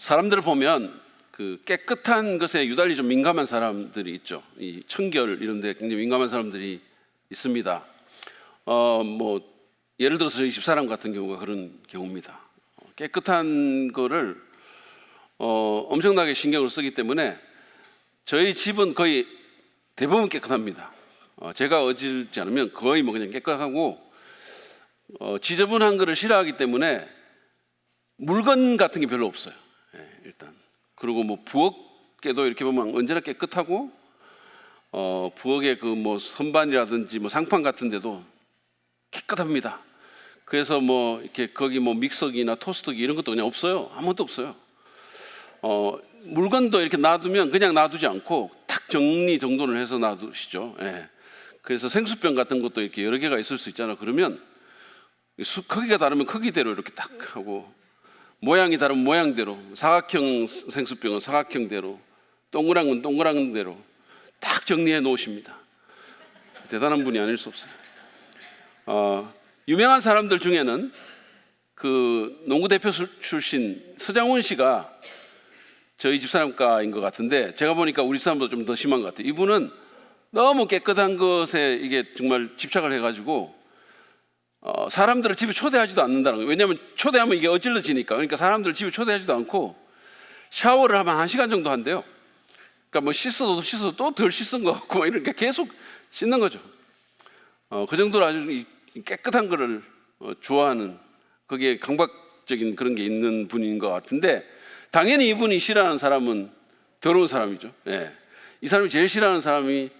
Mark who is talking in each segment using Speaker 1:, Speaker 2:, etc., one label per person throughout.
Speaker 1: 사람들을 보면 그 깨끗한 것에 유달리 좀 민감한 사람들이 있죠. 이 청결 이런 데 굉장히 민감한 사람들이 있습니다. 예를 들어서 저희 집사람 같은 경우가 그런 경우입니다. 깨끗한 거를 엄청나게 신경을 쓰기 때문에 저희 집은 거의 대부분 깨끗합니다. 제가 어질지 않으면 거의 그냥 깨끗하고, 지저분한 거를 싫어하기 때문에 물건 같은 게 별로 없어요. 일단. 그리고 부엌에도 이렇게 보면 언제나 깨끗하고, 부엌에 선반이라든지 상판 같은 데도 깨끗합니다. 그래서 이렇게 거기 믹서기나 토스터기 이런 것도 그냥 없어요. 아무것도 없어요. 물건도 이렇게 놔두면 그냥 놔두지 않고 딱 정리 정돈을 해서 놔두시죠. 그래서 생수병 같은 것도 이렇게 여러 개가 있을 수 있잖아요. 그러면 크기가 다르면 크기대로 이렇게 딱 하고, 모양이 다르면 모양대로, 사각형 생수병은 사각형대로, 동그란 건 동그란 대로 딱 정리해 놓으십니다. 대단한 분이 아닐 수 없어요. 유명한 사람들 중에는 그 농구 대표 출신 서장훈 씨가 저희 집사람과인 것 같은데, 제가 보니까 우리 사람보다 좀 더 심한 것 같아요. 이분은 너무 깨끗한 것에 이게 정말 집착을 해가지고 사람들을 집에 초대하지도 않는다는 거예요. 왜냐하면 초대하면 이게 어질러지니까. 그러니까 사람들을 집에 초대하지도 않고 샤워를 하면 1시간 정도 한대요. 그러니까 씻어도 또 덜 씻은 것 같고 이렇게 계속 씻는 거죠. 그 정도로 아주 깨끗한 거를 좋아하는, 거기에 강박적인 그런 게 있는 분인 것 같은데, 당연히 이분이 싫어하는 사람은 더러운 사람이죠. 이 사람이 제일 싫어하는 사람이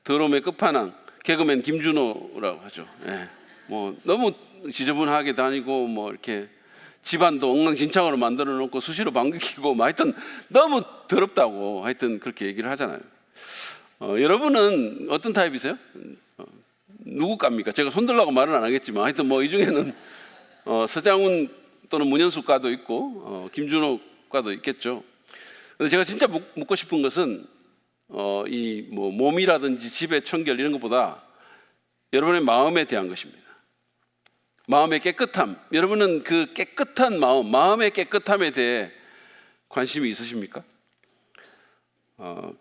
Speaker 1: 더러움의 끝판왕, 개그맨 김준호라고 하죠. 너무 지저분하게 다니고 이렇게 집안도 엉망진창으로 만들어 놓고 수시로 방귀 뀌고 하여튼 너무 더럽다고 하여튼 그렇게 얘기를 하잖아요. 여러분은 어떤 타입이세요? 누구 갑니까? 제가 손들라고 말은 안 하겠지만 하여튼 이 중에는 서장훈 또는 문현숙 과도 있고 김준호 과도 있겠죠. 근데 제가 진짜 묻고 싶은 것은 이 몸이라든지 집의 청결 이런 것보다 여러분의 마음에 대한 것입니다. 마음의 깨끗함. 여러분은 그 깨끗한 마음의 깨끗함에 대해 관심이 있으십니까?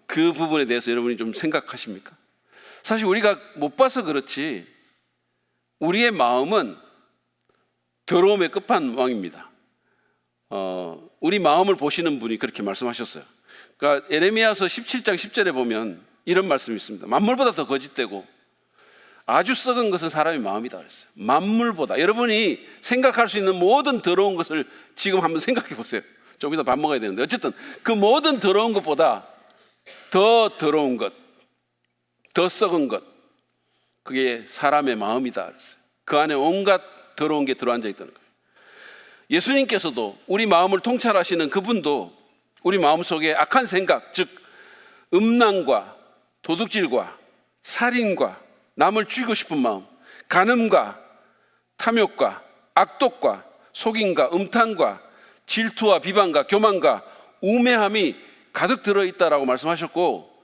Speaker 1: 그 부분에 대해서 여러분이 좀 생각하십니까? 사실 우리가 못 봐서 그렇지 우리의 마음은 더러움의 끝판왕입니다. 우리 마음을 보시는 분이 그렇게 말씀하셨어요. 그러니까 예레미야서 17장 10절에 보면 이런 말씀이 있습니다. 만물보다 더 거짓되고 아주 썩은 것은 사람의 마음이다 그랬어요. 만물보다. 여러분이 생각할 수 있는 모든 더러운 것을 지금 한번 생각해 보세요. 좀 이따 밥 먹어야 되는데 어쨌든 그 모든 더러운 것보다 더 더러운 것, 더 썩은 것, 그게 사람의 마음이다 그랬어요. 그 안에 온갖 더러운 게 들어앉아 있다는 거예요. 예수님께서도 우리 마음을 통찰하시는 그분도 우리 마음속에 악한 생각, 즉 음란과 도둑질과 살인과 남을 죽이고 싶은 마음, 간음과 탐욕과 악독과 속임과 음탕과 질투와 비방과 교만과 우매함이 가득 들어있다라고 말씀하셨고,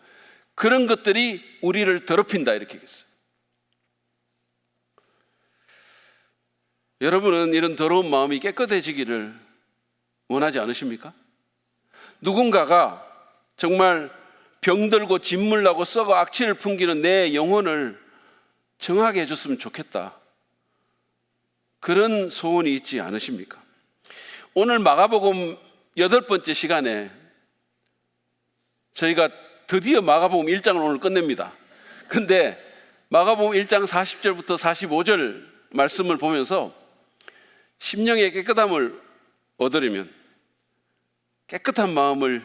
Speaker 1: 그런 것들이 우리를 더럽힌다 이렇게 얘기했어요. 여러분은 이런 더러운 마음이 깨끗해지기를 원하지 않으십니까? 누군가가 정말 병들고 진물나고 썩어 악취를 풍기는 내 영혼을 정하게 해줬으면 좋겠다, 그런 소원이 있지 않으십니까? 오늘 마가복음 8번째 시간에 저희가 드디어 마가복음 1장을 오늘 끝냅니다. 근데 마가복음 1장 40절부터 45절 말씀을 보면서 심령의 깨끗함을 얻으려면, 깨끗한 마음을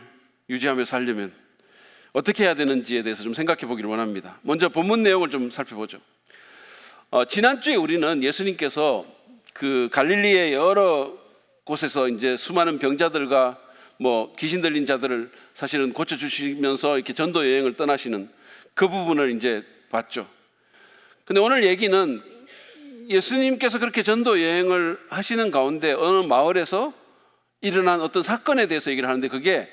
Speaker 1: 유지하며 살려면 어떻게 해야 되는지에 대해서 좀 생각해 보기를 원합니다. 먼저 본문 내용을 좀 살펴보죠. 지난주에 우리는 예수님께서 그 갈릴리의 여러 곳에서 이제 수많은 병자들과 귀신 들린 자들을 사실은 고쳐주시면서 이렇게 전도 여행을 떠나시는 그 부분을 이제 봤죠. 근데 오늘 얘기는 예수님께서 그렇게 전도 여행을 하시는 가운데 어느 마을에서 일어난 어떤 사건에 대해서 얘기를 하는데, 그게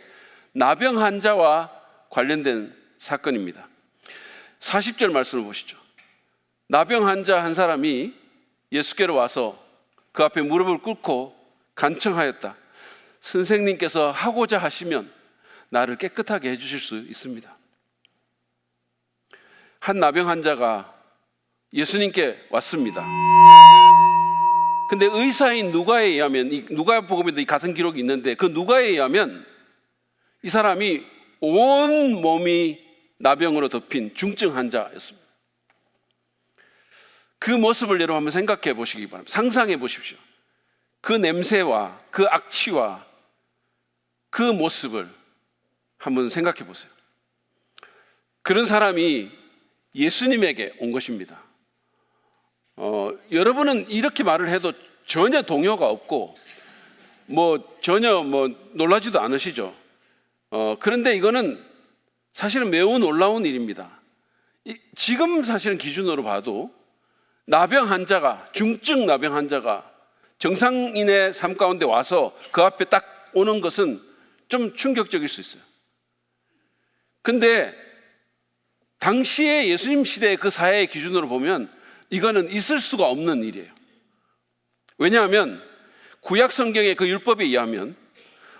Speaker 1: 나병 환자와 관련된 사건입니다. 40절 말씀을 보시죠. 나병 환자 한 사람이 예수께로 와서 그 앞에 무릎을 꿇고 간청하였다. 선생님께서 하고자 하시면 나를 깨끗하게 해주실 수 있습니다. 한 나병 환자가 예수님께 왔습니다. 근데 의사인 누가에 의하면, 누가복음에도 이 같은 기록이 있는데, 그 누가에 의하면 이 사람이 온 몸이 나병으로 덮인 중증 환자였습니다. 그 모습을 여러분 한번 생각해 보시기 바랍니다. 상상해 보십시오. 그 냄새와 그 악취와 그 모습을 한번 생각해 보세요. 그런 사람이 예수님에게 온 것입니다. 여러분은 이렇게 말을 해도 전혀 동요가 없고 전혀 놀라지도 않으시죠. 그런데 이거는 사실은 매우 놀라운 일입니다. 지금 사실은 기준으로 봐도 나병 환자가, 중증 나병 환자가 정상인의 삶 가운데 와서 그 앞에 딱 오는 것은 좀 충격적일 수 있어요. 근데 당시에 예수님 시대의 그 사회의 기준으로 보면 이거는 있을 수가 없는 일이에요. 왜냐하면 구약 성경의 그 율법에 의하면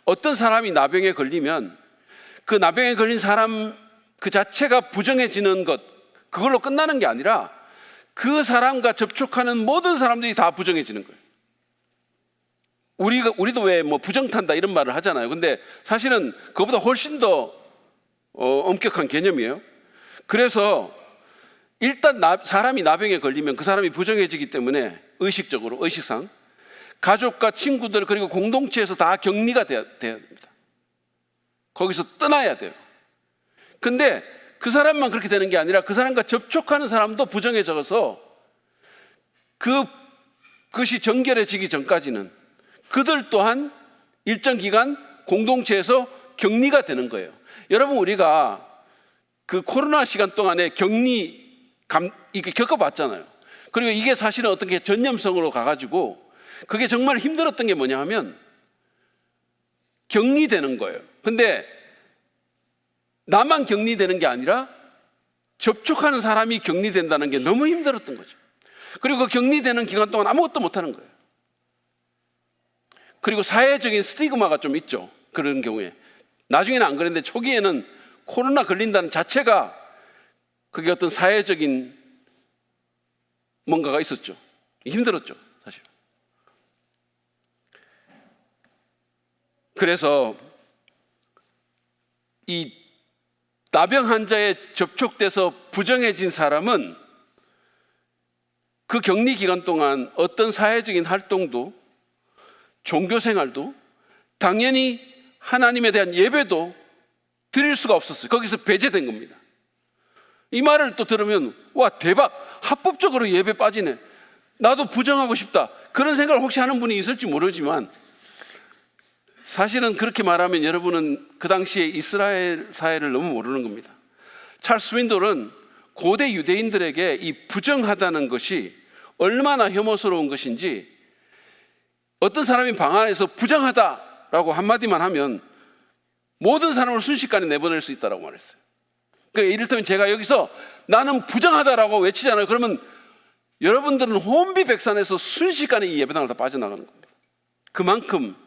Speaker 1: 어떤 사람이 나병에 걸리면 그 나병에 걸린 사람 그 자체가 부정해지는 것, 그걸로 끝나는 게 아니라 그 사람과 접촉하는 모든 사람들이 다 부정해지는 거예요. 우리도 왜 부정탄다 이런 말을 하잖아요. 근데 사실은 그거보다 훨씬 더 엄격한 개념이에요. 그래서 일단 사람이 나병에 걸리면 그 사람이 부정해지기 때문에 의식상 가족과 친구들 그리고 공동체에서 다 격리가 돼야 됩니다. 거기서 떠나야 돼요. 근데 그 사람만 그렇게 되는 게 아니라 그 사람과 접촉하는 사람도 부정해져서 그것이 정결해지기 전까지는 그들 또한 일정 기간 공동체에서 격리가 되는 거예요. 여러분, 우리가 그 코로나 시간 동안에 이렇게 겪어봤잖아요. 그리고 이게 사실은 어떻게 전염성으로 가가지고 그게 정말 힘들었던 게 뭐냐 하면 격리되는 거예요. 근데 나만 격리되는 게 아니라 접촉하는 사람이 격리된다는 게 너무 힘들었던 거죠. 그리고 그 격리되는 기간 동안 아무것도 못하는 거예요. 그리고 사회적인 스티그마가 좀 있죠. 그런 경우에. 나중에는 안 그랬는데 초기에는 코로나 걸린다는 자체가 그게 어떤 사회적인 뭔가가 있었죠. 힘들었죠, 사실. 그래서 이 나병 환자에 접촉돼서 부정해진 사람은 그 격리 기간 동안 어떤 사회적인 활동도 종교 생활도 당연히 하나님에 대한 예배도 드릴 수가 없었어요. 거기서 배제된 겁니다. 이 말을 또 들으면 와, 대박, 합법적으로 예배 빠지네, 나도 부정하고 싶다, 그런 생각을 혹시 하는 분이 있을지 모르지만 사실은 그렇게 말하면 여러분은 그 당시에 이스라엘 사회를 너무 모르는 겁니다. 찰스 스윈돌은 고대 유대인들에게 이 부정하다는 것이 얼마나 혐오스러운 것인지, 어떤 사람이 방 안에서 부정하다라고 한마디만 하면 모든 사람을 순식간에 내보낼 수 있다고 말했어요. 그러니까 이를테면 제가 여기서 나는 부정하다라고 외치잖아요. 그러면 여러분들은 혼비백산에서 순식간에 이 예배당을 다 빠져나가는 겁니다. 그만큼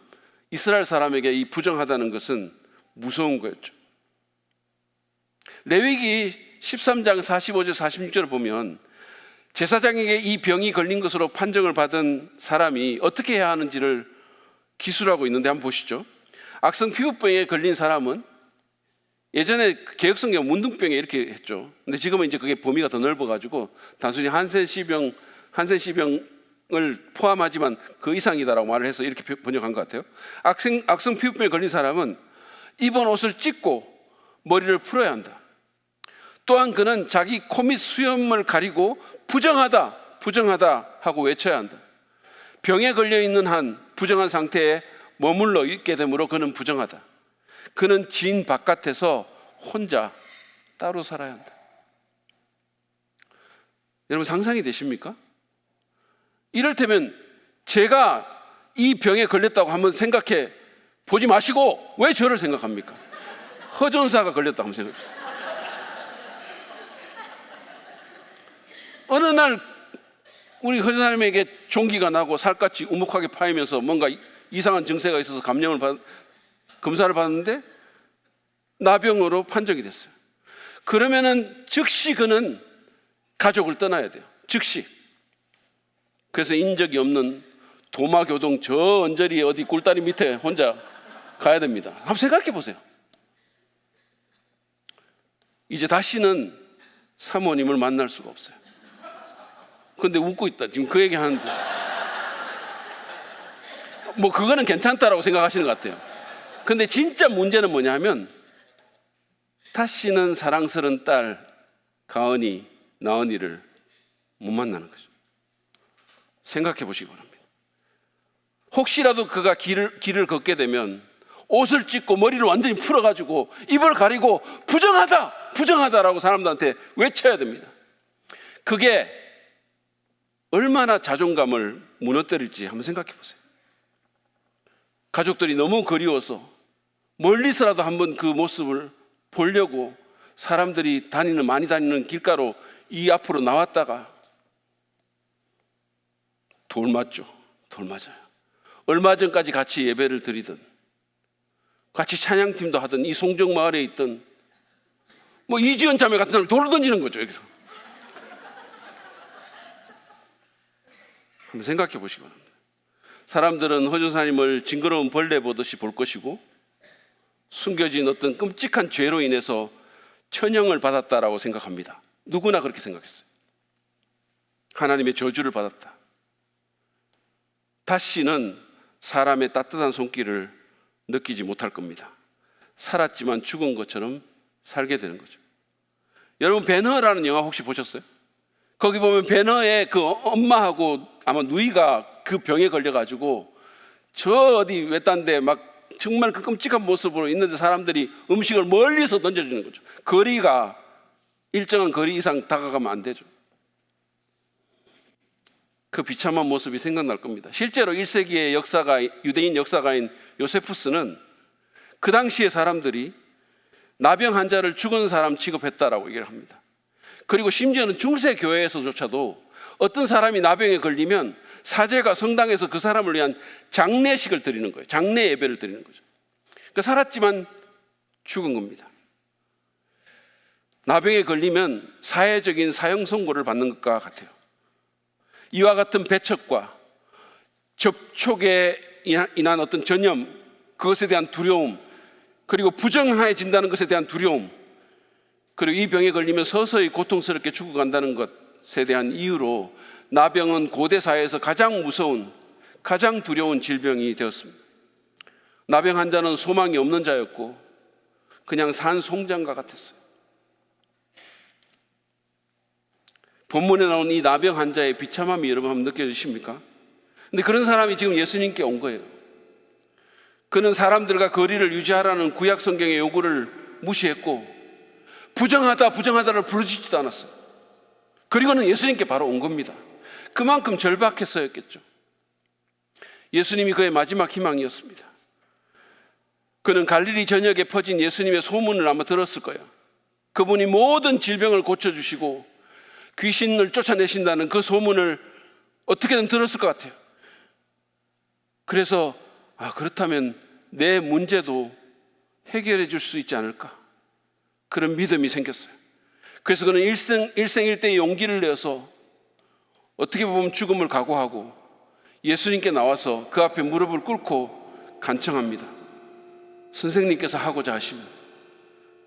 Speaker 1: 이스라엘 사람에게 이 부정하다는 것은 무서운 거였죠. 레위기 13장 45절 46절을 보면 제사장에게 이 병이 걸린 것으로 판정을 받은 사람이 어떻게 해야 하는지를 기술하고 있는데 한번 보시죠. 악성 피부병에 걸린 사람은 예전에 개혁성경 문둥병에 이렇게 했죠. 근데 지금은 이제 그게 범위가 더 넓어가지고 단순히 한센시병을 포함하지만 그 이상이다라고 말을 해서 이렇게 번역한 것 같아요. 악성 피부병에 걸린 사람은 입은 옷을 찢고 머리를 풀어야 한다. 또한 그는 자기 코 및 수염을 가리고 부정하다 하고 외쳐야 한다. 병에 걸려있는 한 부정한 상태에 머물러 있게 되므로 그는 부정하다. 그는 진 바깥에서 혼자 따로 살아야 한다. 여러분, 상상이 되십니까? 이를테면 제가 이 병에 걸렸다고 한번 생각해 보지 마시고 왜 저를 생각합니까? 허전사가 걸렸다고 한번 생각해 보세요. 어느 날 우리 허전사님에게 종기가 나고 살갗이 우묵하게 파이면서 뭔가 이상한 증세가 있어서 검사를 받았는데 나병으로 판정이 됐어요. 그러면은 즉시 그는 가족을 떠나야 돼요. 즉시. 그래서 인적이 없는 도마교동 저 언저리 어디 꿀다리 밑에 혼자 가야 됩니다. 한번 생각해 보세요. 이제 다시는 사모님을 만날 수가 없어요. 근데 웃고 있다. 지금 그 얘기 하는데. 뭐 그거는 괜찮다라고 생각하시는 것 같아요. 근데 진짜 문제는 뭐냐면 다시는 사랑스러운 딸 가은이, 나은이를 못 만나는 거죠. 생각해 보시기 바랍니다. 혹시라도 그가 길을 걷게 되면 옷을 찢고 머리를 완전히 풀어가지고 입을 가리고 부정하다! 부정하다라고 사람들한테 외쳐야 됩니다. 그게 얼마나 자존감을 무너뜨릴지 한번 생각해 보세요. 가족들이 너무 그리워서 멀리서라도 한번 그 모습을 보려고 사람들이 많이 다니는 길가로 이 앞으로 나왔다가 돌 맞죠. 돌 맞아요. 얼마 전까지 같이 예배를 드리던, 같이 찬양팀도 하던, 이 송정 마을에 있던 뭐 이지연 자매 같은 사람이 돌을 던지는 거죠. 여기서 한번 생각해 보시기 바랍니다. 사람들은 허준사님을 징그러운 벌레 보듯이 볼 것이고 숨겨진 어떤 끔찍한 죄로 인해서 천형을 받았다라고 생각합니다. 누구나 그렇게 생각했어요. 하나님의 저주를 받았다. 다시는 사람의 따뜻한 손길을 느끼지 못할 겁니다. 살았지만 죽은 것처럼 살게 되는 거죠. 여러분, 배너라는 영화 혹시 보셨어요? 거기 보면 배너의 그 엄마하고 아마 누이가 그 병에 걸려가지고 저 어디 외딴데 막 정말 그 끔찍한 모습으로 있는데 사람들이 음식을 멀리서 던져주는 거죠. 거리가 일정한 거리 이상 다가가면 안 되죠. 그 비참한 모습이 생각날 겁니다. 실제로 1세기의 유대인 역사가인 요세푸스는 그 당시의 사람들이 나병 환자를 죽은 사람 취급했다라고 얘기를 합니다. 그리고 심지어는 중세 교회에서조차도 어떤 사람이 나병에 걸리면 사제가 성당에서 그 사람을 위한 장례식을 드리는 거예요. 장례 예배를 드리는 거죠. 그러니까 살았지만 죽은 겁니다. 나병에 걸리면 사회적인 사형 선고를 받는 것과 같아요. 이와 같은 배척과 접촉에 인한 어떤 전염, 그것에 대한 두려움, 그리고 부정해진다는 것에 대한 두려움, 그리고 이 병에 걸리면 서서히 고통스럽게 죽어간다는 것에 대한 이유로 나병은 고대 사회에서 가장 무서운, 가장 두려운 질병이 되었습니다. 나병 환자는 소망이 없는 자였고 그냥 산 송장과 같았어요. 본문에 나온 이 나병 환자의 비참함이 여러분 한번 느껴지십니까? 근데 그런 사람이 지금 예수님께 온 거예요. 그는 사람들과 거리를 유지하라는 구약 성경의 요구를 무시했고 부정하다를 부르짖지도 않았어요. 그리고는 예수님께 바로 온 겁니다. 그만큼 절박했어였겠죠. 예수님이 그의 마지막 희망이었습니다. 그는 갈릴리 전역에 퍼진 예수님의 소문을 아마 들었을 거예요. 그분이 모든 질병을 고쳐주시고 귀신을 쫓아내신다는 그 소문을 어떻게든 들었을 것 같아요. 그래서 그렇다면 내 문제도 해결해 줄 수 있지 않을까, 그런 믿음이 생겼어요. 그래서 그는 일생일대의 용기를 내서 어떻게 보면 죽음을 각오하고 예수님께 나와서 그 앞에 무릎을 꿇고 간청합니다. 선생님께서 하고자 하시면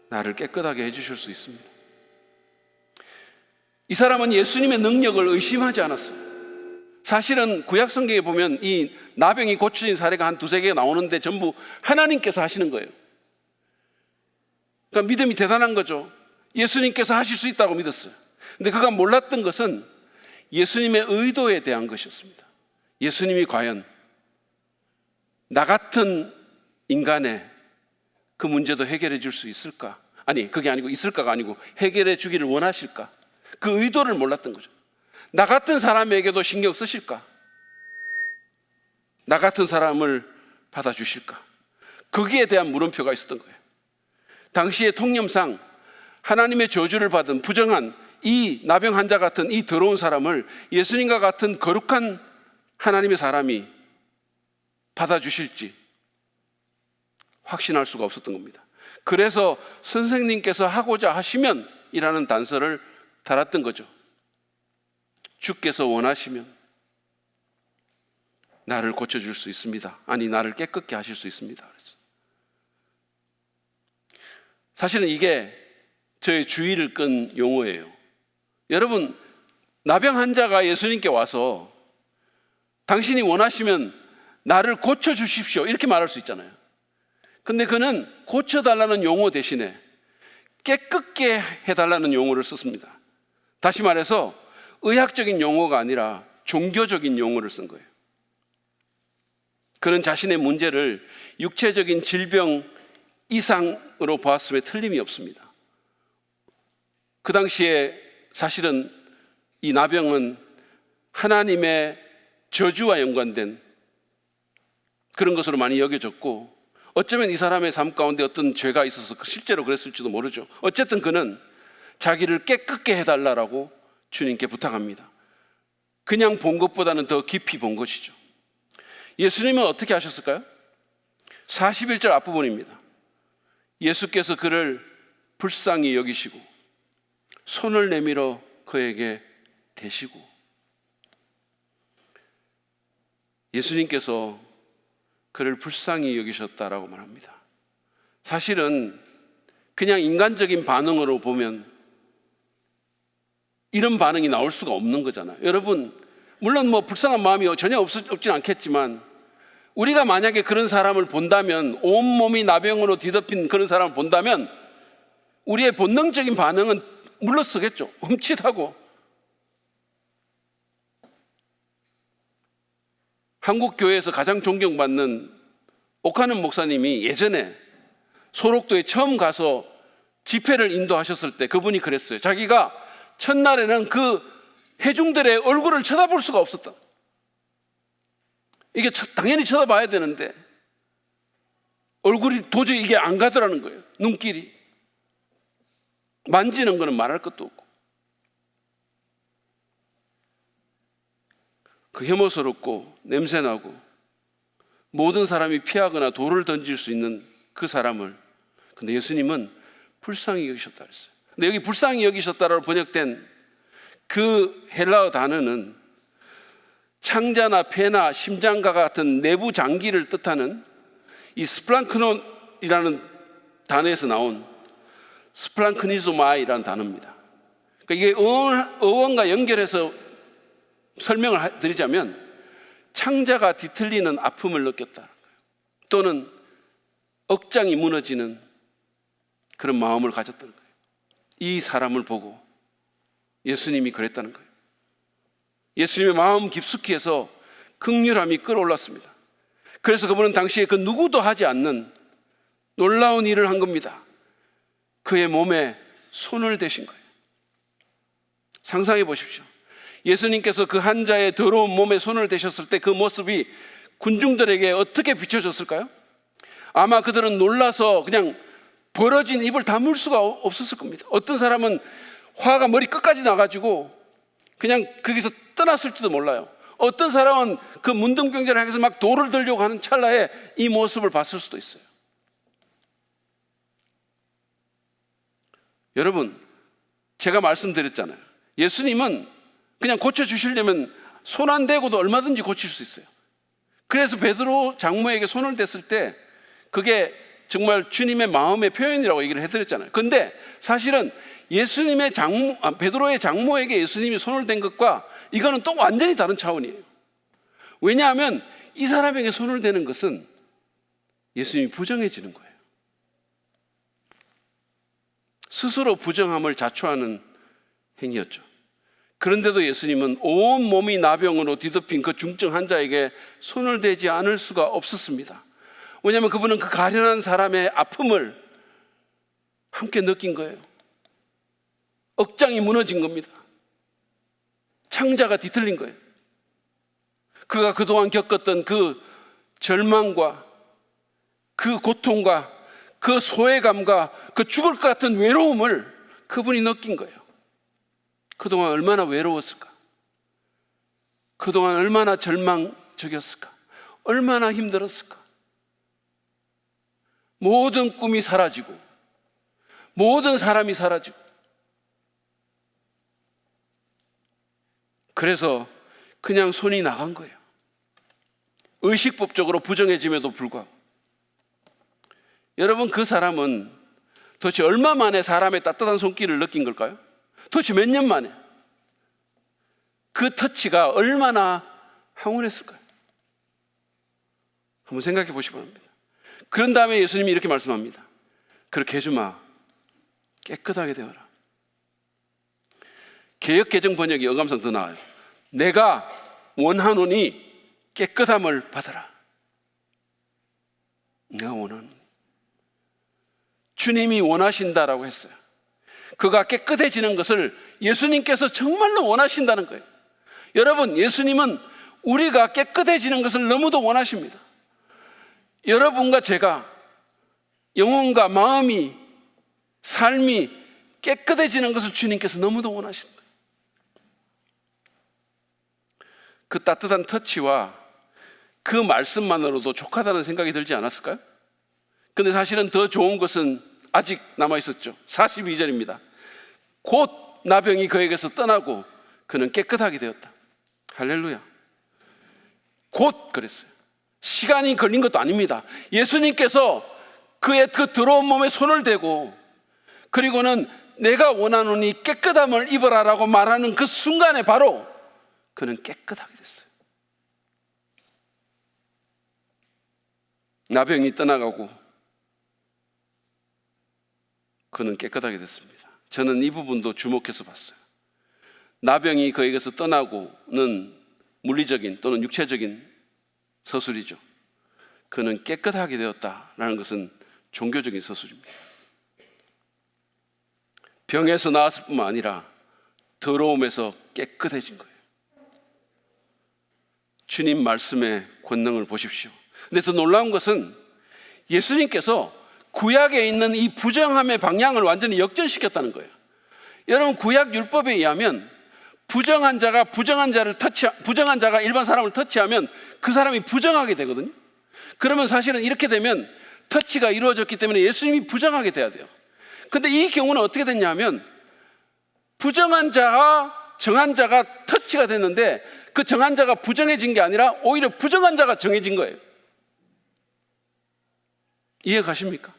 Speaker 1: 나를 깨끗하게 해주실 수 있습니다. 이 사람은 예수님의 능력을 의심하지 않았어요. 사실은 구약 성경에 보면 이 나병이 고쳐진 사례가 한 두세 개가 나오는데 전부 하나님께서 하시는 거예요. 그러니까 믿음이 대단한 거죠. 예수님께서 하실 수 있다고 믿었어요. 근데 그가 몰랐던 것은 예수님의 의도에 대한 것이었습니다. 예수님이 과연 나 같은 인간의 그 문제도 해결해 줄 수 있을까? 아니, 그게 아니고 있을까가 아니고 해결해 주기를 원하실까? 그 의도를 몰랐던 거죠. 나 같은 사람에게도 신경 쓰실까? 나 같은 사람을 받아주실까? 거기에 대한 물음표가 있었던 거예요. 당시의 통념상 하나님의 저주를 받은 부정한 이 나병 환자 같은 이 더러운 사람을 예수님과 같은 거룩한 하나님의 사람이 받아주실지 확신할 수가 없었던 겁니다. 그래서 선생님께서 하고자 하시면 이라는 단서를 달았던 거죠. 주께서 원하시면 나를 고쳐줄 수 있습니다. 아니, 나를 깨끗게 하실 수 있습니다. 그래서 사실은 이게 저의 주의를 끈 용어예요. 여러분, 나병 환자가 예수님께 와서 당신이 원하시면 나를 고쳐주십시오 이렇게 말할 수 있잖아요. 근데 그는 고쳐달라는 용어 대신에 깨끗게 해달라는 용어를 썼습니다. 다시 말해서 의학적인 용어가 아니라 종교적인 용어를 쓴 거예요. 그는 자신의 문제를 육체적인 질병 이상으로 보았음에 틀림이 없습니다. 그 당시에 사실은 이 나병은 하나님의 저주와 연관된 그런 것으로 많이 여겨졌고, 어쩌면 이 사람의 삶 가운데 어떤 죄가 있어서 실제로 그랬을지도 모르죠. 어쨌든 그는 자기를 깨끗게 해달라고 주님께 부탁합니다. 그냥 본 것보다는 더 깊이 본 것이죠. 예수님은 어떻게 하셨을까요? 41절 앞부분입니다. 예수께서 그를 불쌍히 여기시고 손을 내밀어 그에게 대시고. 예수님께서 그를 불쌍히 여기셨다라고 말합니다. 사실은 그냥 인간적인 반응으로 보면 이런 반응이 나올 수가 없는 거잖아요. 여러분, 물론 뭐 불쌍한 마음이 전혀 없진 않겠지만, 우리가 만약에 그런 사람을 본다면, 온몸이 나병으로 뒤덮인 그런 사람을 본다면 우리의 본능적인 반응은 물러서겠죠. 흠칫하고. 한국 교회에서 가장 존경받는 옥하는 목사님이 예전에 소록도에 처음 가서 집회를 인도하셨을 때 그분이 그랬어요. 자기가 첫날에는 그 회중들의 얼굴을 쳐다볼 수가 없었다. 이게 당연히 쳐다봐야 되는데 얼굴이 도저히 이게 안 가더라는 거예요. 눈길이. 만지는 거는 말할 것도 없고. 그 혐오스럽고 냄새나고 모든 사람이 피하거나 돌을 던질 수 있는 그 사람을, 근데 예수님은 불쌍히 여기셨다 그랬어요. 근데 여기 불쌍히 여기셨다라고 번역된 그 헬라어 단어는 창자나 폐나 심장과 같은 내부 장기를 뜻하는 이 스플랑크논이라는 단어에서 나온 스플랑크니조마이라는 단어입니다. 그러니까 이게 어원과 연결해서 설명을 드리자면 창자가 뒤틀리는 아픔을 느꼈다, 또는 억장이 무너지는 그런 마음을 가졌다는 거예요. 이 사람을 보고 예수님이 그랬다는 거예요. 예수님의 마음 깊숙이에서 긍휼함이 끌어올랐습니다. 그래서 그분은 당시에 그 누구도 하지 않는 놀라운 일을 한 겁니다. 그의 몸에 손을 대신 거예요. 상상해 보십시오. 예수님께서 그 환자의 더러운 몸에 손을 대셨을 때 그 모습이 군중들에게 어떻게 비춰졌을까요? 아마 그들은 놀라서 그냥 벌어진 입을 다물 수가 없었을 겁니다. 어떤 사람은 화가 머리 끝까지 나가지고 그냥 거기서 떠났을지도 몰라요. 어떤 사람은 그 문둥병자를 향해서 막 돌을 들려고 하는 찰나에 이 모습을 봤을 수도 있어요. 여러분, 제가 말씀드렸잖아요. 예수님은 그냥 고쳐주시려면 손 안 대고도 얼마든지 고칠 수 있어요. 그래서 베드로 장모에게 손을 댔을 때 그게 정말 주님의 마음의 표현이라고 얘기를 해드렸잖아요. 근데 사실은 예수님의 베드로의 장모에게 예수님이 손을 댄 것과 이거는 또 완전히 다른 차원이에요. 왜냐하면 이 사람에게 손을 대는 것은 예수님이 부정해지는 거예요. 스스로 부정함을 자초하는 행위였죠. 그런데도 예수님은 온 몸이 나병으로 뒤덮인 그 중증 환자에게 손을 대지 않을 수가 없었습니다. 왜냐하면 그분은 그 가련한 사람의 아픔을 함께 느낀 거예요. 억장이 무너진 겁니다. 창자가 뒤틀린 거예요. 그가 그동안 겪었던 그 절망과 그 고통과 그 소외감과 그 죽을 것 같은 외로움을 그분이 느낀 거예요. 그동안 얼마나 외로웠을까? 그동안 얼마나 절망적이었을까? 얼마나 힘들었을까? 모든 꿈이 사라지고 모든 사람이 사라지고, 그래서 그냥 손이 나간 거예요. 의식법적으로 부정해짐에도 불구하고. 여러분, 그 사람은 도대체 얼마 만에 사람의 따뜻한 손길을 느낀 걸까요? 도대체 몇 년 만에? 그 터치가 얼마나 황홀했을까요? 한번 생각해 보시기 바랍니다. 그런 다음에 예수님이 이렇게 말씀합니다. 그렇게 해주마. 깨끗하게 되어라. 개역개정 번역이 어감상 더 나아요. 내가 원하노니 깨끗함을 받아라. 내가 원하노니. 주님이 원하신다라고 했어요. 그가 깨끗해지는 것을 예수님께서 정말로 원하신다는 거예요. 여러분, 예수님은 우리가 깨끗해지는 것을 너무도 원하십니다. 여러분과 제가 영혼과 마음이, 삶이 깨끗해지는 것을 주님께서 너무도 원하시는 거예요. 그 따뜻한 터치와 그 말씀만으로도 족하다는 생각이 들지 않았을까요? 근데 사실은 더 좋은 것은 아직 남아있었죠. 42절입니다. 곧 나병이 그에게서 떠나고 그는 깨끗하게 되었다. 할렐루야. 곧 그랬어요. 시간이 걸린 것도 아닙니다. 예수님께서 그의 그 더러운 몸에 손을 대고, 그리고는 내가 원하노니 깨끗함을 입어라라고 말하는 그 순간에 바로 그는 깨끗하게 됐어요. 나병이 떠나가고 그는 깨끗하게 됐습니다. 저는 이 부분도 주목해서 봤어요. 나병이 그에게서 떠나고는 물리적인 또는 육체적인 서술이죠. 그는 깨끗하게 되었다라는 것은 종교적인 서술입니다. 병에서 나았을 뿐만 아니라 더러움에서 깨끗해진 거예요. 주님 말씀의 권능을 보십시오. 근데 더 놀라운 것은 예수님께서 구약에 있는 이 부정함의 방향을 완전히 역전시켰다는 거예요. 여러분, 구약 율법에 의하면 부정한 자가 일반 사람을 터치하면 그 사람이 부정하게 되거든요. 그러면 사실은 이렇게 되면 터치가 이루어졌기 때문에 예수님이 부정하게 돼야 돼요. 근데 이 경우는 어떻게 됐냐면 부정한 자와 정한 자가 터치가 됐는데 그 정한 자가 부정해진 게 아니라 오히려 부정한 자가 정해진 거예요. 이해 가십니까?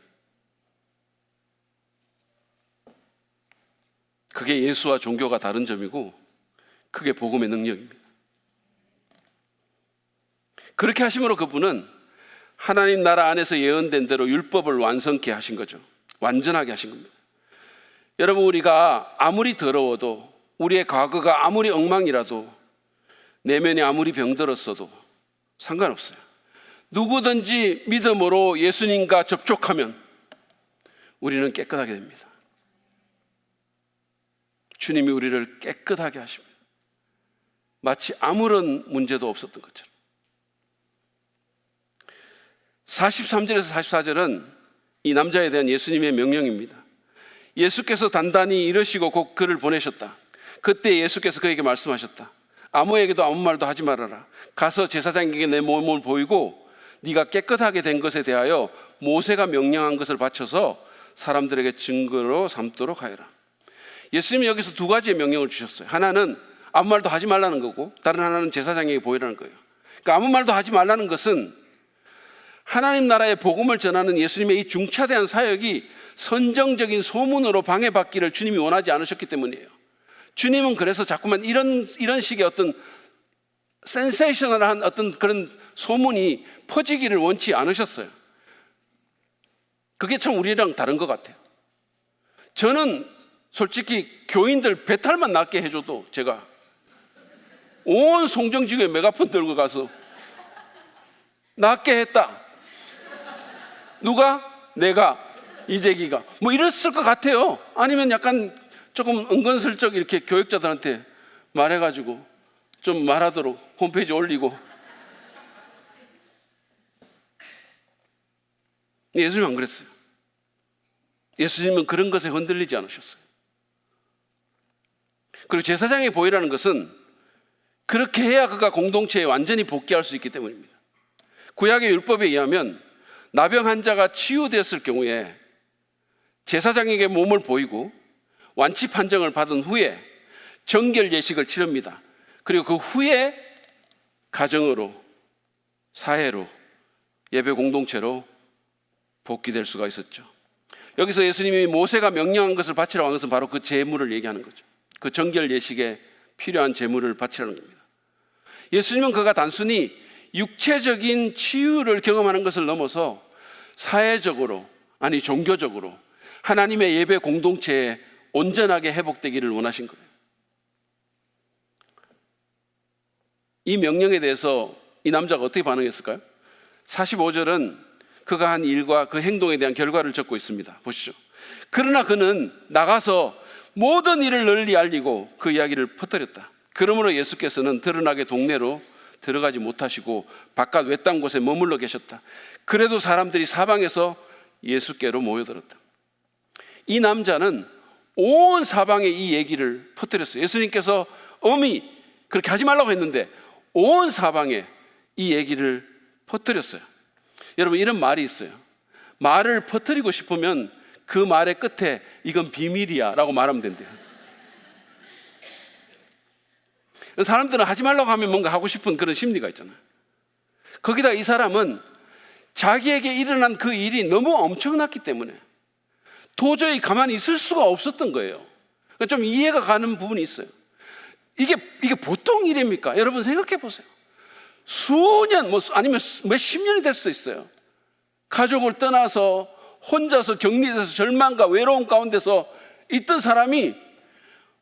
Speaker 1: 그게 예수와 종교가 다른 점이고 그게 복음의 능력입니다. 그렇게 하심으로 그분은 하나님 나라 안에서 예언된 대로 율법을 완성케 하신 거죠. 완전하게 하신 겁니다. 여러분, 우리가 아무리 더러워도, 우리의 과거가 아무리 엉망이라도, 내면이 아무리 병들었어도 상관없어요. 누구든지 믿음으로 예수님과 접촉하면 우리는 깨끗하게 됩니다. 주님이 우리를 깨끗하게 하십니다. 마치 아무런 문제도 없었던 것처럼. 43절에서 44절은 이 남자에 대한 예수님의 명령입니다. 예수께서 단단히 이르시고 곧 그를 보내셨다. 그때 예수께서 그에게 말씀하셨다. 아무에게도 아무 말도 하지 말아라. 가서 제사장에게 내 몸을 보이고 네가 깨끗하게 된 것에 대하여 모세가 명령한 것을 바쳐서 사람들에게 증거로 삼도록 하여라. 예수님이 여기서 두 가지의 명령을 주셨어요. 하나는 아무 말도 하지 말라는 거고, 다른 하나는 제사장에게 보이라는 거예요. 그러니까 아무 말도 하지 말라는 것은 하나님 나라의 복음을 전하는 예수님의 이 중차대한 사역이 선정적인 소문으로 방해받기를 주님이 원하지 않으셨기 때문이에요. 주님은 그래서 자꾸만 이런 식의 어떤 센세이셔널한 어떤 그런 소문이 퍼지기를 원치 않으셨어요. 그게 참 우리랑 다른 것 같아요. 저는 솔직히 교인들 배탈만 낫게 해줘도 제가 온 송정지구에 메가폰 들고 가서 낫게 했다. 누가? 내가, 이재기가. 뭐 이랬을 것 같아요. 아니면 약간 조금 은근슬쩍 이렇게 교육자들한테 말해가지고 좀 말하도록 홈페이지 올리고. 예수님 안 그랬어요. 예수님은 그런 것에 흔들리지 않으셨어요. 그리고 제사장의 보이라는 것은 그렇게 해야 그가 공동체에 완전히 복귀할 수 있기 때문입니다. 구약의 율법에 의하면 나병 환자가 치유되었을 경우에 제사장에게 몸을 보이고 완치 판정을 받은 후에 정결 예식을 치릅니다. 그리고 그 후에 가정으로, 사회로, 예배 공동체로 복귀될 수가 있었죠. 여기서 예수님이 모세가 명령한 것을 바치라고 한 것은 바로 그 제물을 얘기하는 거죠. 그 정결 예식에 필요한 제물을 바치라는 겁니다. 예수님은 그가 단순히 육체적인 치유를 경험하는 것을 넘어서 사회적으로, 아니 종교적으로 하나님의 예배 공동체에 온전하게 회복되기를 원하신 거예요. 이 명령에 대해서 이 남자가 어떻게 반응했을까요? 45절은 그가 한 일과 그 행동에 대한 결과를 적고 있습니다. 보시죠. 그러나 그는 나가서 모든 일을 널리 알리고 그 이야기를 퍼뜨렸다. 그러므로 예수께서는 드러나게 동네로 들어가지 못하시고 바깥 외딴 곳에 머물러 계셨다. 그래도 사람들이 사방에서 예수께로 모여들었다. 이 남자는 온 사방에 이 얘기를 퍼뜨렸어요. 예수님께서 엄히 그렇게 하지 말라고 했는데 온 사방에 이 얘기를 퍼뜨렸어요. 여러분, 이런 말이 있어요. 말을 퍼뜨리고 싶으면 그 말의 끝에 이건 비밀이야 라고 말하면 된대요. 사람들은 하지 말라고 하면 뭔가 하고 싶은 그런 심리가 있잖아요. 거기다 이 사람은 자기에게 일어난 그 일이 너무 엄청났기 때문에 도저히 가만히 있을 수가 없었던 거예요. 좀 이해가 가는 부분이 있어요. 이게 보통 일입니까? 여러분 생각해 보세요. 수년, 아니면 몇십 년이 될 수도 있어요. 가족을 떠나서 혼자서 격리돼서 절망과 외로움 가운데서 있던 사람이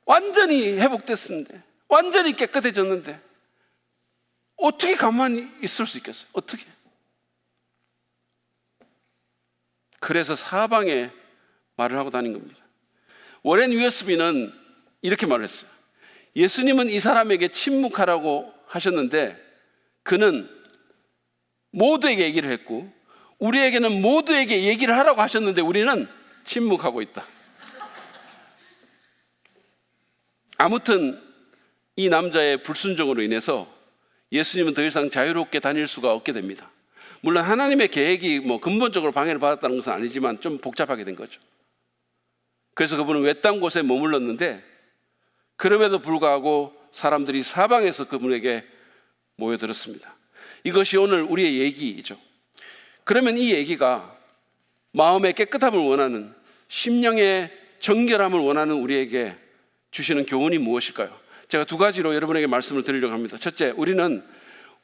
Speaker 1: 완전히 회복됐는데, 완전히 깨끗해졌는데 어떻게 가만히 있을 수 있겠어요? 어떻게? 그래서 사방에 말을 하고 다닌 겁니다. 워렌 USB는 이렇게 말을 했어요. 예수님은 이 사람에게 침묵하라고 하셨는데 그는 모두에게 얘기를 했고, 우리에게는 모두에게 얘기를 하라고 하셨는데 우리는 침묵하고 있다. 아무튼 이 남자의 불순종으로 인해서 예수님은 더 이상 자유롭게 다닐 수가 없게 됩니다. 물론 하나님의 계획이 근본적으로 방해를 받았다는 것은 아니지만 좀 복잡하게 된 거죠. 그래서 그분은 외딴 곳에 머물렀는데 그럼에도 불구하고 사람들이 사방에서 그분에게 모여들었습니다. 이것이 오늘 우리의 얘기이죠. 그러면 이 얘기가 마음의 깨끗함을 원하는, 심령의 정결함을 원하는 우리에게 주시는 교훈이 무엇일까요? 제가 두 가지로 여러분에게 말씀을 드리려고 합니다. 첫째, 우리는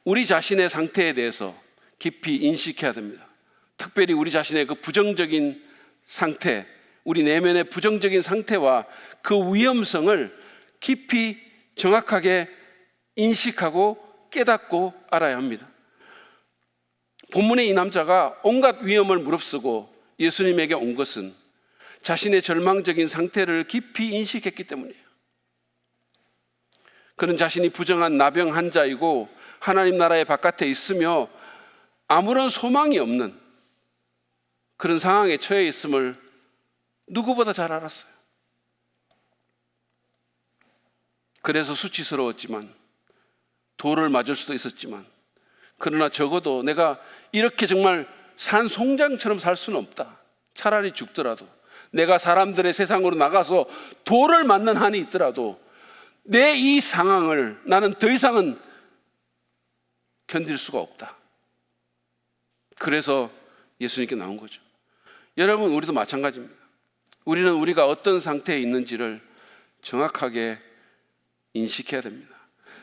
Speaker 1: 우리 자신의 상태에 대해서 깊이 인식해야 됩니다. 특별히 우리 자신의 그 부정적인 상태, 우리 내면의 부정적인 상태와 그 위험성을 깊이 정확하게 인식하고 깨닫고 알아야 합니다. 본문의 이 남자가 온갖 위험을 무릅쓰고 예수님에게 온 것은 자신의 절망적인 상태를 깊이 인식했기 때문이에요. 그는 자신이 부정한 나병 환자이고 하나님 나라의 바깥에 있으며 아무런 소망이 없는 그런 상황에 처해 있음을 누구보다 잘 알았어요. 그래서 수치스러웠지만, 돌을 맞을 수도 있었지만, 그러나 적어도 내가 이렇게 정말 산송장처럼 살 수는 없다. 차라리 죽더라도, 내가 사람들의 세상으로 나가서 돌을 맞는 한이 있더라도 내 이 상황을 나는 더 이상은 견딜 수가 없다. 그래서 예수님께 나온 거죠. 여러분, 우리도 마찬가지입니다. 우리는 우리가 어떤 상태에 있는지를 정확하게 인식해야 됩니다.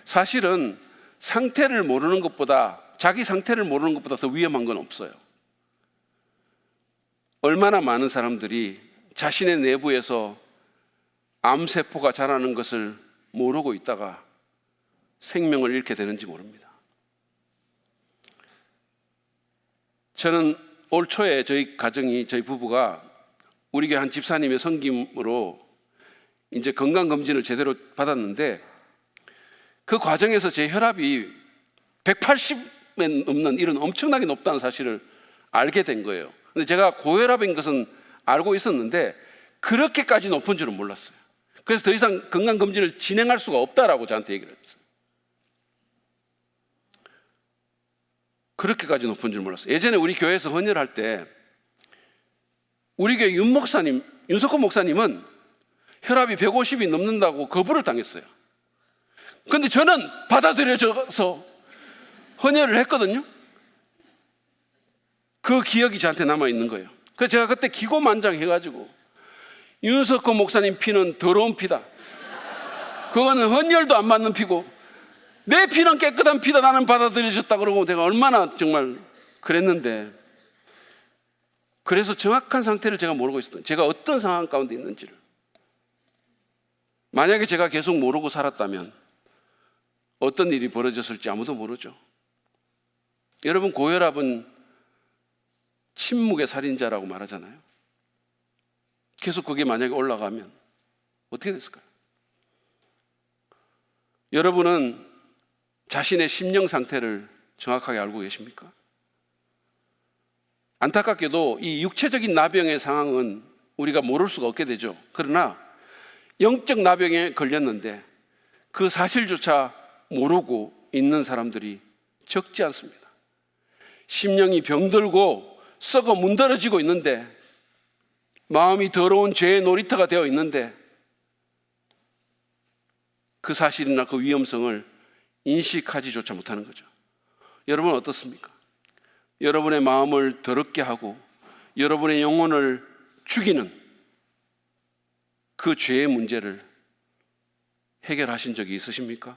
Speaker 1: 사실은 상태를 모르는 것보다, 자기 상태를 모르는 것보다 더 위험한 건 없어요. 얼마나 많은 사람들이 자신의 내부에서 암세포가 자라는 것을 모르고 있다가 생명을 잃게 되는지 모릅니다. 저는 올 초에 저희 가정이, 저희 부부가 우리 교회 한 집사님의 섬김으로 이제 건강검진을 제대로 받았는데 그 과정에서 제 혈압이 180에 넘는 이런 엄청나게 높다는 사실을 알게 된 거예요. 근데 제가 고혈압인 것은 알고 있었는데 그렇게까지 높은 줄은 몰랐어요. 그래서 더 이상 건강검진을 진행할 수가 없다라고 저한테 얘기를 했어요. 그렇게까지 높은 줄 몰랐어요. 예전에 우리 교회에서 헌혈할 때 우리 교회 윤석호 목사님은 혈압이 150이 넘는다고 거부를 당했어요. 그런데 저는 받아들여져서 헌혈을 했거든요. 그 기억이 저한테 남아있는 거예요. 그래서 제가 그때 기고만장해가지고 윤석호 목사님 피는 더러운 피다, 그거는 헌혈도 안 맞는 피고 내 피는 깨끗한 피다, 나는 받아들여졌다 그러고 내가 얼마나 정말 그랬는데, 그래서 정확한 상태를 제가 모르고 있었던, 제가 어떤 상황 가운데 있는지를. 만약에 제가 계속 모르고 살았다면 어떤 일이 벌어졌을지 아무도 모르죠. 여러분, 고혈압은 침묵의 살인자라고 말하잖아요. 계속 그게 만약에 올라가면 어떻게 됐을까요? 여러분은 자신의 심령 상태를 정확하게 알고 계십니까? 안타깝게도 이 육체적인 나병의 상황은 우리가 모를 수가 없게 되죠. 그러나 영적 나병에 걸렸는데 그 사실조차 모르고 있는 사람들이 적지 않습니다. 심령이 병들고 썩어 문드러지고 있는데, 마음이 더러운 죄의 놀이터가 되어 있는데 그 사실이나 그 위험성을 인식하지조차 못하는 거죠. 여러분은 어떻습니까? 여러분의 마음을 더럽게 하고 여러분의 영혼을 죽이는 그 죄의 문제를 해결하신 적이 있으십니까?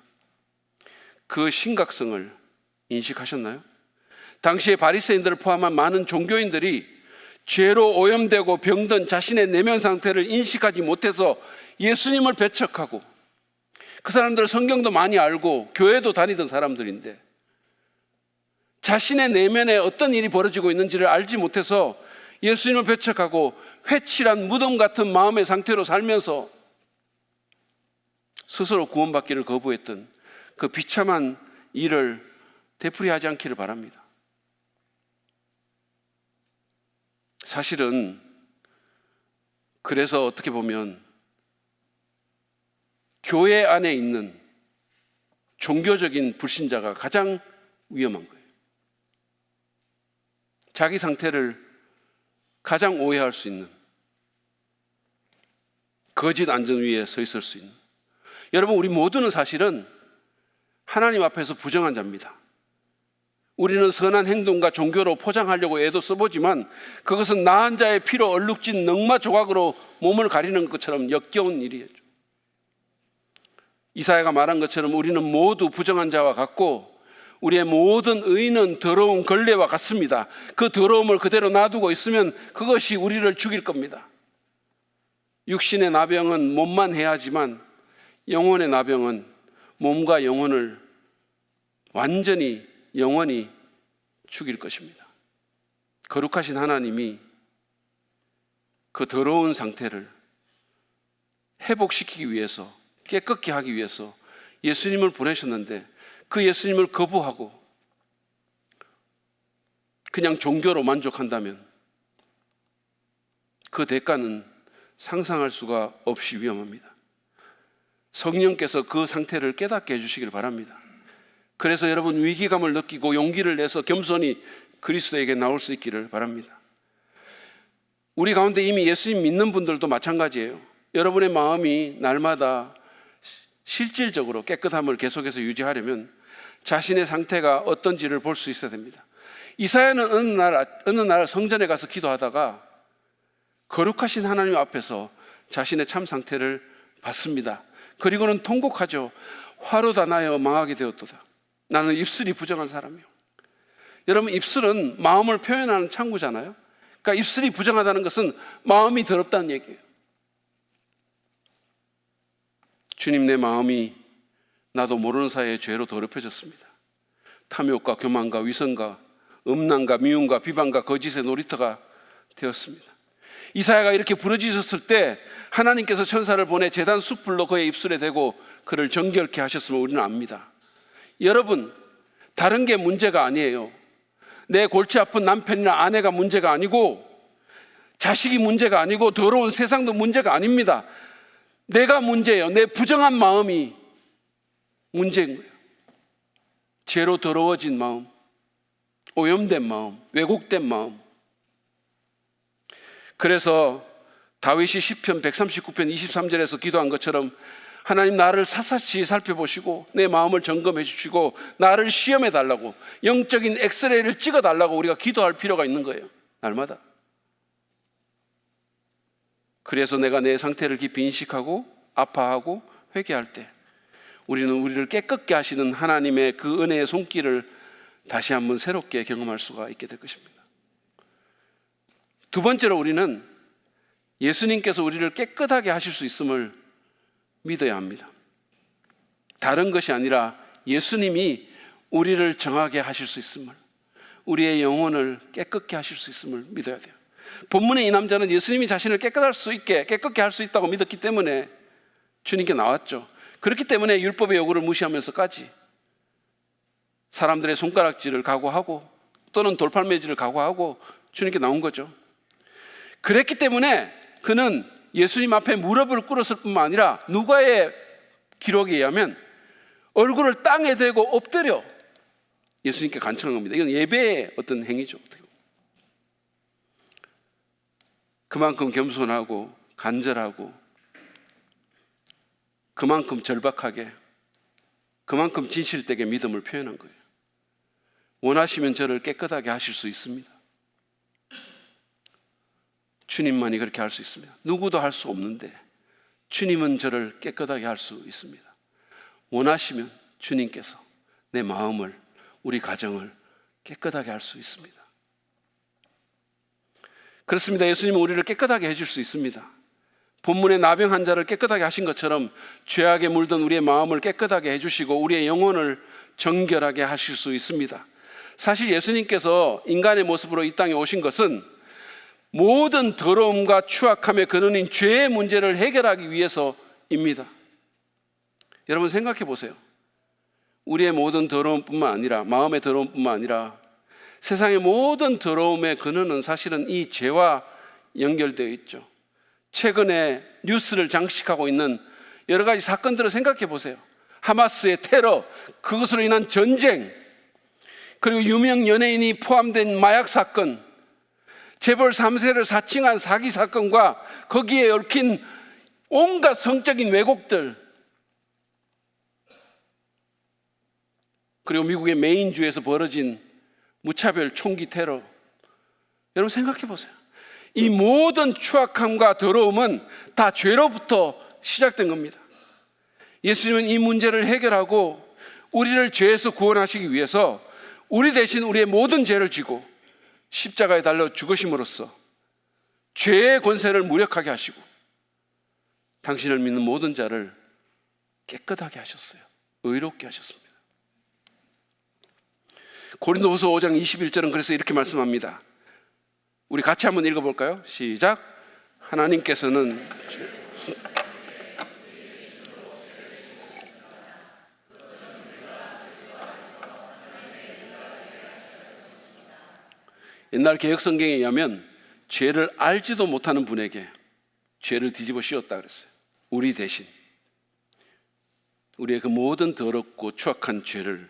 Speaker 1: 그 심각성을 인식하셨나요? 당시에 바리새인들을 포함한 많은 종교인들이 죄로 오염되고 병든 자신의 내면 상태를 인식하지 못해서 예수님을 배척하고, 그 사람들은 성경도 많이 알고 교회도 다니던 사람들인데 자신의 내면에 어떤 일이 벌어지고 있는지를 알지 못해서 예수님을 배척하고 회칠한 무덤 같은 마음의 상태로 살면서 스스로 구원받기를 거부했던 그 비참한 일을 되풀이하지 않기를 바랍니다. 사실은 그래서 어떻게 보면 교회 안에 있는 종교적인 불신자가 가장 위험한 거예요. 자기 상태를 가장 오해할 수 있는, 거짓 안전 위에 서 있을 수 있는. 여러분, 우리 모두는 사실은 하나님 앞에서 부정한 자입니다. 우리는 선한 행동과 종교로 포장하려고 애도 써보지만 그것은 나한 자의 피로 얼룩진 넝마 조각으로 몸을 가리는 것처럼 역겨운 일이죠. 이사야가 말한 것처럼 우리는 모두 부정한 자와 같고 우리의 모든 의는 더러운 걸레와 같습니다. 그 더러움을 그대로 놔두고 있으면 그것이 우리를 죽일 겁니다. 육신의 나병은 몸만 해하지만 영혼의 나병은 몸과 영혼을 완전히 영원히 죽일 것입니다. 거룩하신 하나님이 그 더러운 상태를 회복시키기 위해서, 깨끗게 하기 위해서 예수님을 보내셨는데 그 예수님을 거부하고 그냥 종교로 만족한다면 그 대가는 상상할 수가 없이 위험합니다. 성령께서 그 상태를 깨닫게 해주시길 바랍니다. 그래서 여러분, 위기감을 느끼고 용기를 내서 겸손히 그리스도에게 나올 수 있기를 바랍니다. 우리 가운데 이미 예수님 믿는 분들도 마찬가지예요. 여러분의 마음이 날마다 실질적으로 깨끗함을 계속해서 유지하려면 자신의 상태가 어떤지를 볼 수 있어야 됩니다. 이사야는 어느 날 성전에 가서 기도하다가 거룩하신 하나님 앞에서 자신의 참 상태를 봤습니다. 그리고는 통곡하죠. 화로 다 나여 망하게 되었도다. 나는 입술이 부정한 사람이요. 여러분, 입술은 마음을 표현하는 창구잖아요. 그러니까 입술이 부정하다는 것은 마음이 더럽다는 얘기예요. 주님, 내 마음이 나도 모르는 사이에 죄로 더럽혀졌습니다. 탐욕과 교만과 위선과 음란과 미움과 비방과 거짓의 놀이터가 되었습니다. 이사야가 이렇게 부르짖었을 때 하나님께서 천사를 보내 제단 숯불로 그의 입술에 대고 그를 정결케 하셨음을 우리는 압니다. 여러분, 다른 게 문제가 아니에요. 내 골치 아픈 남편이나 아내가 문제가 아니고 자식이 문제가 아니고 더러운 세상도 문제가 아닙니다. 내가 문제예요. 내 부정한 마음이 문제인 거예요. 죄로 더러워진 마음, 오염된 마음, 왜곡된 마음. 그래서 다윗이 시편 139편 23절에서 기도한 것처럼 하나님, 나를 샅샅이 살펴보시고 내 마음을 점검해 주시고 나를 시험해 달라고, 영적인 엑스레이를 찍어 달라고 우리가 기도할 필요가 있는 거예요, 날마다. 그래서 내가 내 상태를 깊이 인식하고 아파하고 회개할 때 우리는 우리를 깨끗게 하시는 하나님의 그 은혜의 손길을 다시 한번 새롭게 경험할 수가 있게 될 것입니다. 두 번째로, 우리는 예수님께서 우리를 깨끗하게 하실 수 있음을 믿어야 합니다. 다른 것이 아니라 예수님이 우리를 정하게 하실 수 있음을, 우리의 영혼을 깨끗게 하실 수 있음을 믿어야 돼요. 본문의 이 남자는 예수님이 자신을 깨끗게 할 수 있다고 믿었기 때문에 주님께 나왔죠. 그렇기 때문에 율법의 요구를 무시하면서까지 사람들의 손가락질을 각오하고 또는 돌팔매질을 각오하고 주님께 나온 거죠. 그랬기 때문에 그는 예수님 앞에 무릎을 꿇었을 뿐만 아니라 누가의 기록에 의하면 얼굴을 땅에 대고 엎드려 예수님께 간청한 겁니다. 이건 예배의 어떤 행위죠. 그만큼 겸손하고 간절하고 그만큼 절박하게, 그만큼 진실되게 믿음을 표현한 거예요. 원하시면 저를 깨끗하게 하실 수 있습니다. 주님만이 그렇게 할 수 있습니다. 누구도 할 수 없는데 주님은 저를 깨끗하게 할 수 있습니다. 원하시면 주님께서 내 마음을, 우리 가정을 깨끗하게 할 수 있습니다. 그렇습니다. 예수님은 우리를 깨끗하게 해줄 수 있습니다. 본문의 나병 환자를 깨끗하게 하신 것처럼 죄악에 물든 우리의 마음을 깨끗하게 해주시고 우리의 영혼을 정결하게 하실 수 있습니다. 사실 예수님께서 인간의 모습으로 이 땅에 오신 것은 모든 더러움과 추악함의 근원인 죄의 문제를 해결하기 위해서입니다. 여러분 생각해 보세요. 우리의 모든 더러움뿐만 아니라, 마음의 더러움뿐만 아니라 세상의 모든 더러움의 근원은 사실은 이 죄와 연결되어 있죠. 최근에 뉴스를 장식하고 있는 여러 가지 사건들을 생각해 보세요. 하마스의 테러, 그것으로 인한 전쟁, 그리고 유명 연예인이 포함된 마약 사건, 재벌 3세를 사칭한 사기 사건과 거기에 얽힌 온갖 성적인 왜곡들, 그리고 미국의 메인주에서 벌어진 무차별 총기 테러. 여러분 생각해 보세요. 이 모든 추악함과 더러움은 다 죄로부터 시작된 겁니다. 예수님은 이 문제를 해결하고 우리를 죄에서 구원하시기 위해서 우리 대신 우리의 모든 죄를 지고 십자가에 달려 죽으심으로써 죄의 권세를 무력하게 하시고 당신을 믿는 모든 자를 깨끗하게 하셨어요. 의롭게 하셨습니다. 고린도후서 5장 21절은 그래서 이렇게 말씀합니다. 우리 같이 한번 읽어볼까요? 시작. 하나님께서는 옛날 개혁성경에 의하면 죄를 알지도 못하는 분에게 죄를 뒤집어 씌웠다 그랬어요. 우리 대신 우리의 그 모든 더럽고 추악한 죄를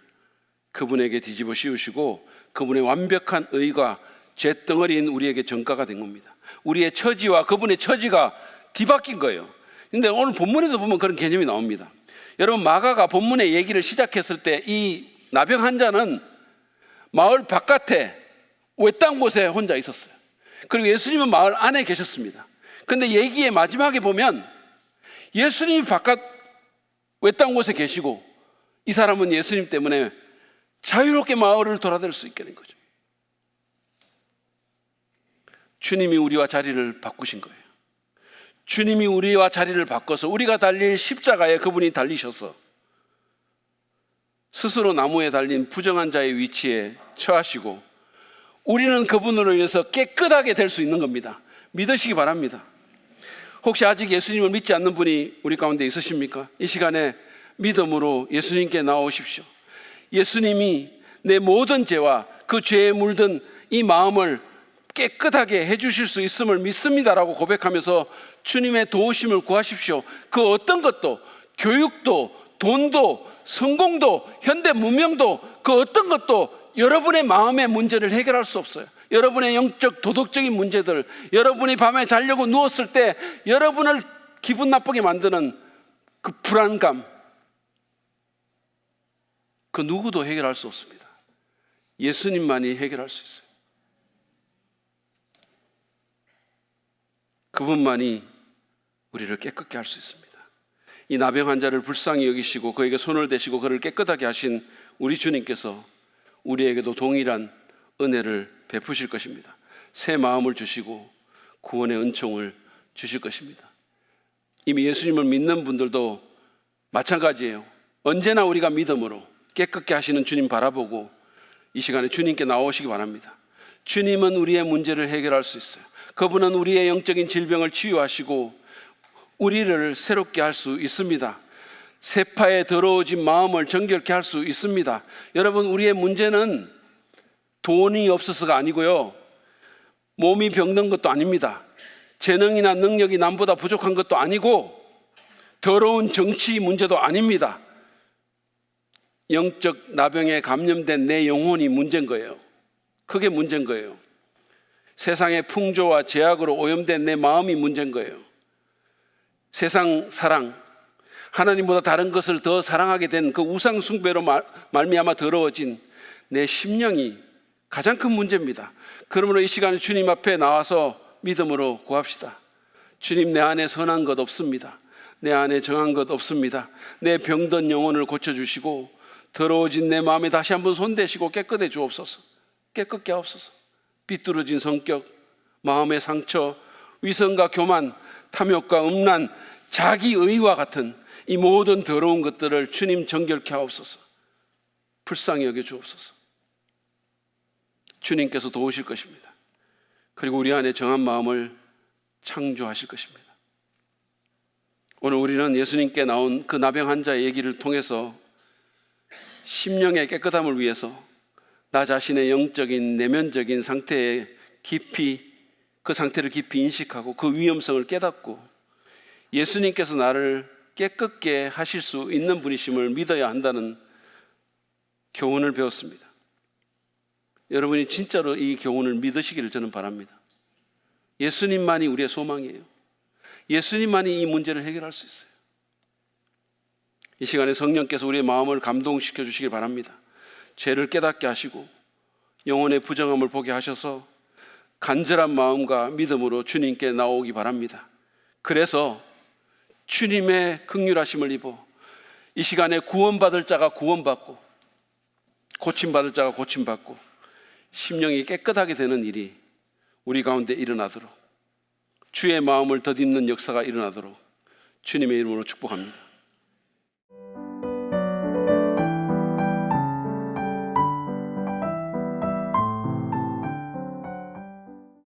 Speaker 1: 그분에게 뒤집어 씌우시고 그분의 완벽한 의가 죄덩어리인 우리에게 전가가 된 겁니다. 우리의 처지와 그분의 처지가 뒤바뀐 거예요. 그런데 오늘 본문에도 보면 그런 개념이 나옵니다. 여러분, 마가가 본문의 얘기를 시작했을 때 이 나병 환자는 마을 바깥에 외딴 곳에 혼자 있었어요. 그리고 예수님은 마을 안에 계셨습니다. 그런데 얘기의 마지막에 보면 예수님이 바깥 외딴 곳에 계시고 이 사람은 예수님 때문에 자유롭게 마을을 돌아다닐 수 있게 된 거죠. 주님이 우리와 자리를 바꾸신 거예요. 주님이 우리와 자리를 바꿔서 우리가 달릴 십자가에 그분이 달리셔서 스스로 나무에 달린 부정한 자의 위치에 처하시고 우리는 그분으로 인해서 깨끗하게 될 수 있는 겁니다. 믿으시기 바랍니다. 혹시 아직 예수님을 믿지 않는 분이 우리 가운데 있으십니까? 이 시간에 믿음으로 예수님께 나오십시오. 예수님이 내 모든 죄와 그 죄에 물든 이 마음을 깨끗하게 해주실 수 있음을 믿습니다라고 고백하면서 주님의 도우심을 구하십시오. 그 어떤 것도, 교육도, 돈도, 성공도, 현대 문명도 그 어떤 것도 여러분의 마음의 문제를 해결할 수 없어요. 여러분의 영적 도덕적인 문제들, 여러분이 밤에 자려고 누웠을 때 여러분을 기분 나쁘게 만드는 그 불안감, 그 누구도 해결할 수 없습니다. 예수님만이 해결할 수 있어요. 그분만이 우리를 깨끗게 할 수 있습니다. 이 나병 환자를 불쌍히 여기시고 그에게 손을 대시고 그를 깨끗하게 하신 우리 주님께서 우리에게도 동일한 은혜를 베푸실 것입니다. 새 마음을 주시고 구원의 은총을 주실 것입니다. 이미 예수님을 믿는 분들도 마찬가지예요. 언제나 우리가 믿음으로 깨끗게 하시는 주님 바라보고 이 시간에 주님께 나오시기 바랍니다. 주님은 우리의 문제를 해결할 수 있어요. 그분은 우리의 영적인 질병을 치유하시고 우리를 새롭게 할 수 있습니다. 세파의 더러워진 마음을 정결케 할 수 있습니다. 여러분, 우리의 문제는 돈이 없어서가 아니고요, 몸이 병든 것도 아닙니다. 재능이나 능력이 남보다 부족한 것도 아니고 더러운 정치 문제도 아닙니다. 영적 나병에 감염된 내 영혼이 문제인 거예요. 그게 문제인 거예요. 세상의 풍조와 제약으로 오염된 내 마음이 문제인 거예요. 세상 사랑, 하나님보다 다른 것을 더 사랑하게 된 그 우상 숭배로 말미암아 더러워진 내 심령이 가장 큰 문제입니다. 그러므로 이 시간에 주님 앞에 나와서 믿음으로 구합시다. 주님, 내 안에 선한 것 없습니다. 내 안에 정한 것 없습니다. 내 병든 영혼을 고쳐주시고 더러워진 내 마음에 다시 한번 손대시고 깨끗해 주옵소서. 깨끗게 하옵소서. 삐뚤어진 성격, 마음의 상처, 위선과 교만, 탐욕과 음란, 자기의와 같은 이 모든 더러운 것들을 주님 정결케 하옵소서. 불쌍히 여겨 주옵소서. 주님께서 도우실 것입니다. 그리고 우리 안에 정한 마음을 창조하실 것입니다. 오늘 우리는 예수님께 나온 그 나병 환자의 얘기를 통해서 심령의 깨끗함을 위해서 나 자신의 영적인 내면적인 상태에 그 상태를 깊이 인식하고 그 위험성을 깨닫고 예수님께서 나를 깨끗게 하실 수 있는 분이심을 믿어야 한다는 교훈을 배웠습니다. 여러분이 진짜로 이 교훈을 믿으시기를 저는 바랍니다. 예수님만이 우리의 소망이에요. 예수님만이 이 문제를 해결할 수 있어요. 이 시간에 성령께서 우리의 마음을 감동시켜 주시길 바랍니다. 죄를 깨닫게 하시고 영혼의 부정함을 보게 하셔서 간절한 마음과 믿음으로 주님께 나오기 바랍니다. 그래서 주님의 긍휼하심을 입어 이 시간에 구원받을 자가 구원받고 고침받을 자가 고침받고 심령이 깨끗하게 되는 일이 우리 가운데 일어나도록, 주의 마음을 덧입는 역사가 일어나도록 주님의 이름으로 축복합니다.